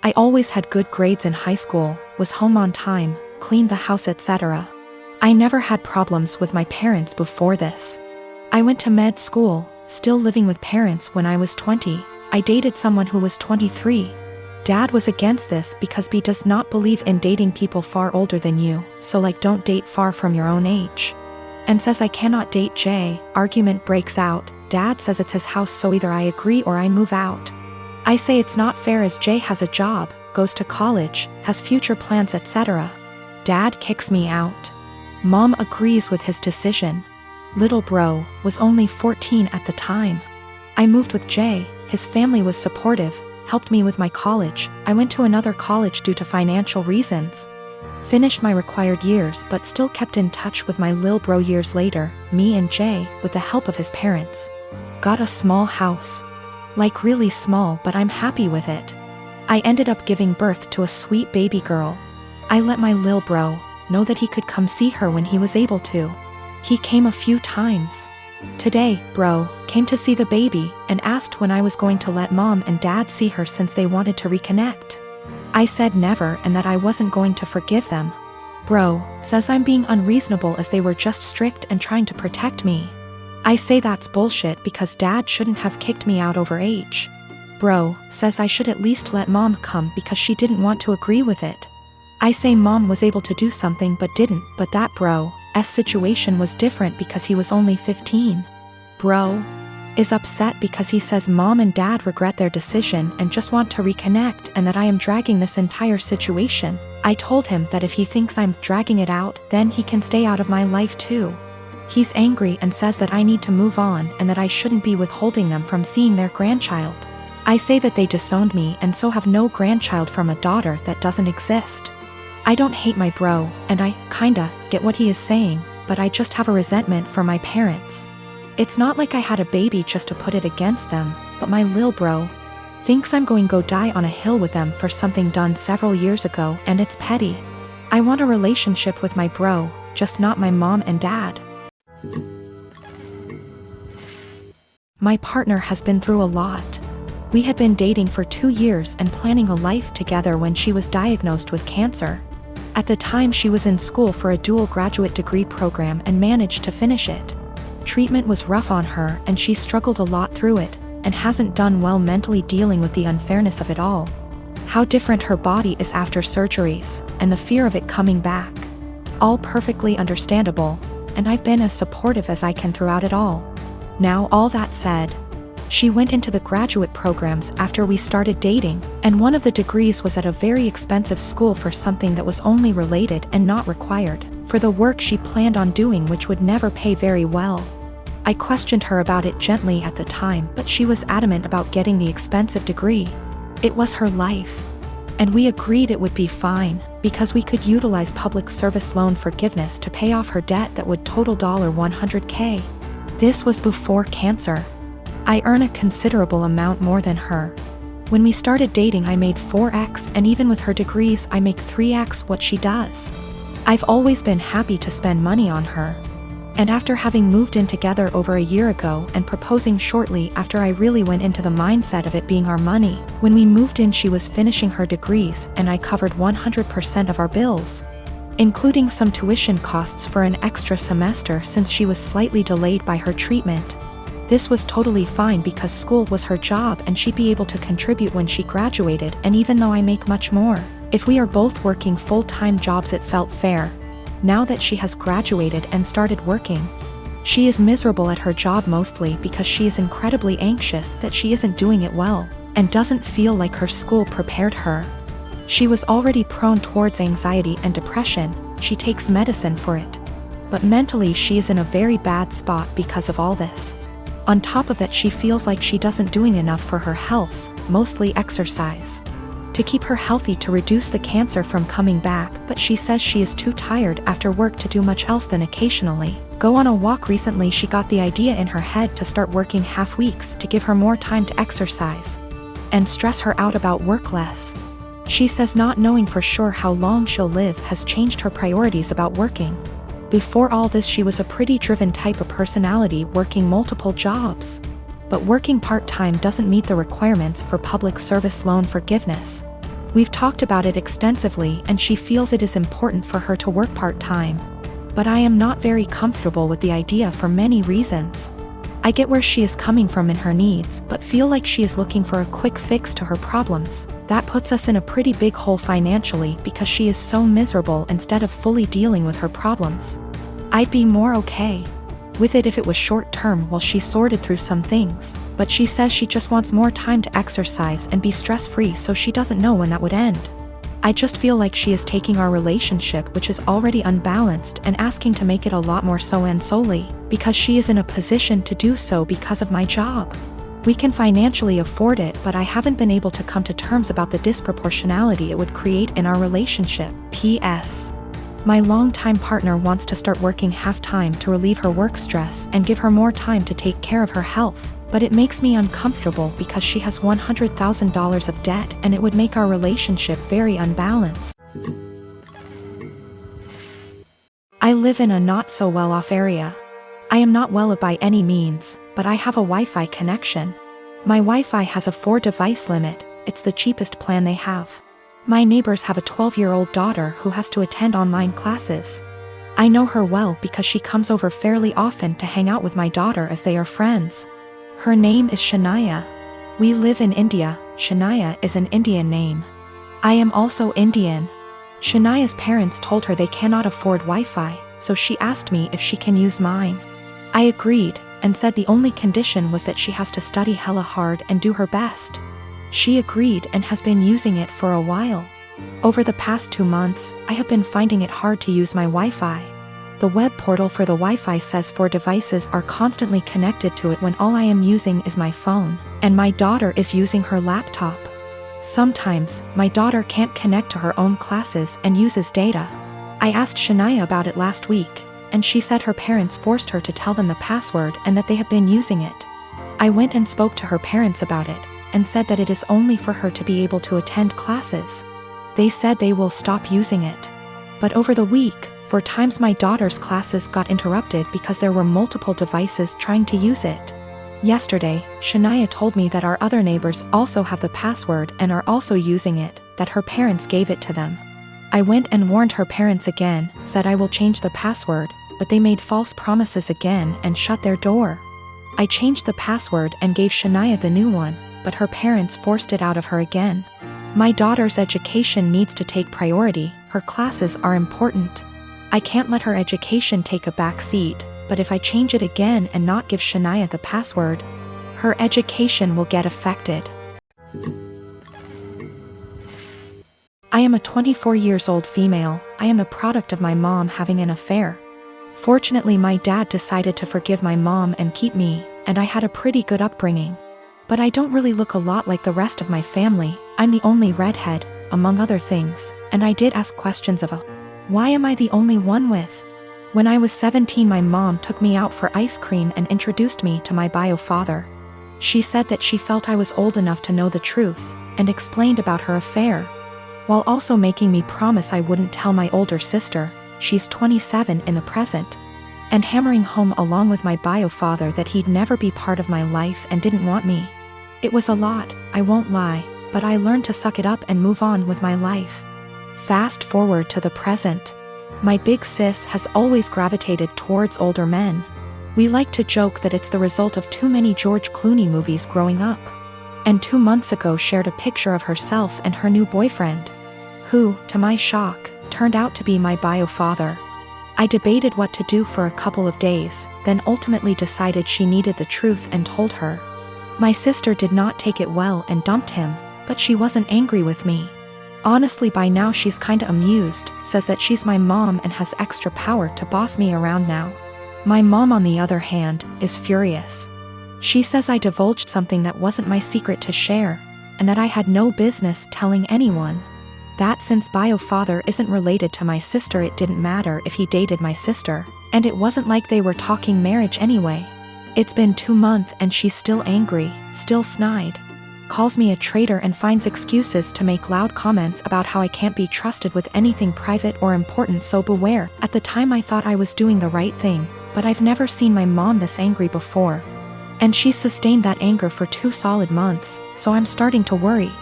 I always had good grades in high school, was home on time, cleaned the house, etc. I never had problems with my parents before this. I went to med school, still living with parents when I was 20. I dated someone who was 23. Dad was against this because he does not believe in dating people far older than you, so like don't date far from your own age. And says I cannot date Jay. Argument breaks out. Dad says it's his house, so either I agree or I move out. I say it's not fair as Jay has a job, goes to college, has future plans, etc. Dad kicks me out. Mom agrees with his decision. Little bro was only 14 at the time. I moved with Jay. His family was supportive, helped me with my college. I went to another college due to financial reasons. Finished my required years but still kept in touch with my lil bro years later. Me and Jay, with the help of his parents, got a small house. Like really small, but I'm happy with it. I ended up giving birth to a sweet baby girl. I let my lil bro know that he could come see her when he was able to. He came a few times. Today, bro came to see the baby and asked when I was going to let mom and dad see her since they wanted to reconnect. I said never and that I wasn't going to forgive them. Bro says I'm being unreasonable as they were just strict and trying to protect me. I say that's bullshit because dad shouldn't have kicked me out over age. Bro says I should at least let mom come because she didn't want to agree with it. I say mom was able to do something but didn't, but that bro's situation was different because he was only 15. Bro is upset because he says mom and dad regret their decision and just want to reconnect and that I am dragging this entire situation. I told him that if he thinks I'm dragging it out, then he can stay out of my life too. He's angry and says that I need to move on and that I shouldn't be withholding them from seeing their grandchild. I say that they disowned me and so have no grandchild from a daughter that doesn't exist. I don't hate my bro, and I kinda get what he is saying, but I just have a resentment for my parents. It's not like I had a baby just to put it against them, but my lil bro thinks I'm going to go die on a hill with them for something done several years ago, and it's petty. I want a relationship with my bro, just not my mom and dad. My partner has been through a lot. We had been dating for 2 years and planning a life together when she was diagnosed with cancer. At the time she was in school for a dual graduate degree program and managed to finish it. Treatment was rough on her and she struggled a lot through it, and hasn't done well mentally dealing with the unfairness of it all. How different her body is after surgeries, and the fear of it coming back. All perfectly understandable, and I've been as supportive as I can throughout it all. Now all that said, she went into the graduate programs after we started dating, and one of the degrees was at a very expensive school for something that was only related and not required for the work she planned on doing, which would never pay very well. I questioned her about it gently at the time, but she was adamant about getting the expensive degree. It was her life. And we agreed it would be fine, because we could utilize public service loan forgiveness to pay off her debt that would total $100K. This was before cancer. I earn a considerable amount more than her. When we started dating I made 4x, and even with her degrees I make 3x what she does. I've always been happy to spend money on her. And after having moved in together over a year ago and proposing shortly after, I really went into the mindset of it being our money. When we moved in she was finishing her degrees and I covered 100% of our bills, including some tuition costs for an extra semester since she was slightly delayed by her treatment. This was totally fine because school was her job and she'd be able to contribute when she graduated, and even though I make much more, if we are both working full-time jobs it felt fair. Now that she has graduated and started working, she is miserable at her job mostly because she is incredibly anxious that she isn't doing it well, and doesn't feel like her school prepared her. She was already prone towards anxiety and depression, she takes medicine for it. But mentally she is in a very bad spot because of all this. On top of that she feels like she doesn't doing enough for her health, mostly exercise, to keep her healthy to reduce the cancer from coming back, but she says she is too tired after work to do much else than occasionally go on a walk. Recently she got the idea in her head to start working half weeks to give her more time to exercise and stress her out about work less. She says not knowing for sure how long she'll live has changed her priorities about working. Before all this she was a pretty driven type of personality, working multiple jobs. But working part-time doesn't meet the requirements for public service loan forgiveness. We've talked about it extensively and she feels it is important for her to work part-time. But I am not very comfortable with the idea for many reasons. I get where she is coming from in her needs, but feel like she is looking for a quick fix to her problems. That puts us in a pretty big hole financially because she is so miserable instead of fully dealing with her problems. I'd be more okay with it if it was short-term while she sorted through some things, but she says she just wants more time to exercise and be stress-free, so she doesn't know when that would end. I just feel like she is taking our relationship, which is already unbalanced, and asking to make it a lot more so, and solely because she is in a position to do so because of my job. We can financially afford it, but I haven't been able to come to terms about the disproportionality it would create in our relationship. P.S. My longtime partner wants to start working half-time to relieve her work stress and give her more time to take care of her health, but it makes me uncomfortable because she has $100,000 of debt and it would make our relationship very unbalanced. I live in a not-so-well-off area. I am not well-off by any means, but I have a Wi-Fi connection. My Wi-Fi has a 4-device limit. It's the cheapest plan they have. My neighbors have a 12-year-old daughter who has to attend online classes. I know her well because she comes over fairly often to hang out with my daughter as they are friends. Her name is Shania. We live in India. Shania is an Indian name. I am also Indian. Shania's parents told her they cannot afford Wi-Fi, so she asked me if she can use mine. I agreed, and said the only condition was that she has to study hella hard and do her best. She agreed and has been using it for a while. Over the past 2 months, I have been finding it hard to use my Wi-Fi. The web portal for the Wi-Fi says 4 devices are constantly connected to it when all I am using is my phone, and my daughter is using her laptop. Sometimes, my daughter can't connect to her own classes and uses data. I asked Shania about it last week, and she said her parents forced her to tell them the password and that they have been using it. I went and spoke to her parents about it, and said that it is only for her to be able to attend classes. They said they will stop using it. But over the week, 4 times my daughter's classes got interrupted because there were multiple devices trying to use it. Yesterday, Shania told me that our other neighbors also have the password and are also using it, that her parents gave it to them. I went and warned her parents again, said I will change the password, but they made false promises again and shut their door. I changed the password and gave Shania the new one, but her parents forced it out of her again. My daughter's education needs to take priority. Her classes are important. I can't let her education take a back seat, but if I change it again and not give Shania the password, her education will get affected. I am a 24-year-old female. I am the product of my mom having an affair. Fortunately, my dad decided to forgive my mom and keep me, and I had a pretty good upbringing. But I don't really look a lot like the rest of my family. I'm the only redhead, among other things, and I did ask questions of why am I the only one with? When I was 17, my mom took me out for ice cream and introduced me to my bio father. She said that she felt I was old enough to know the truth, and explained about her affair, while also making me promise I wouldn't tell my older sister, she's 27 in the present, and hammering home along with my bio father that he'd never be part of my life and didn't want me. It was a lot, I won't lie, but I learned to suck it up and move on with my life. Fast forward to the present. My big sis has always gravitated towards older men. We like to joke that it's the result of too many George Clooney movies growing up. And 2 months ago shared a picture of herself and her new boyfriend, who, to my shock, turned out to be my bio father. I debated what to do for a couple of days, then ultimately decided she needed the truth and told her. My sister did not take it well and dumped him, but she wasn't angry with me. Honestly, by now she's kinda amused, says that she's my mom and has extra power to boss me around now. My mom, on the other hand, is furious. She says I divulged something that wasn't my secret to share, and that I had no business telling anyone. That since bio father isn't related to my sister, it didn't matter if he dated my sister, and it wasn't like they were talking marriage anyway. It's been 2 months and she's still angry, still snide. Calls me a traitor and finds excuses to make loud comments about how I can't be trusted with anything private or important, so beware. At the time I thought I was doing the right thing, but I've never seen my mom this angry before. And she's sustained that anger for 2 solid months, so I'm starting to worry.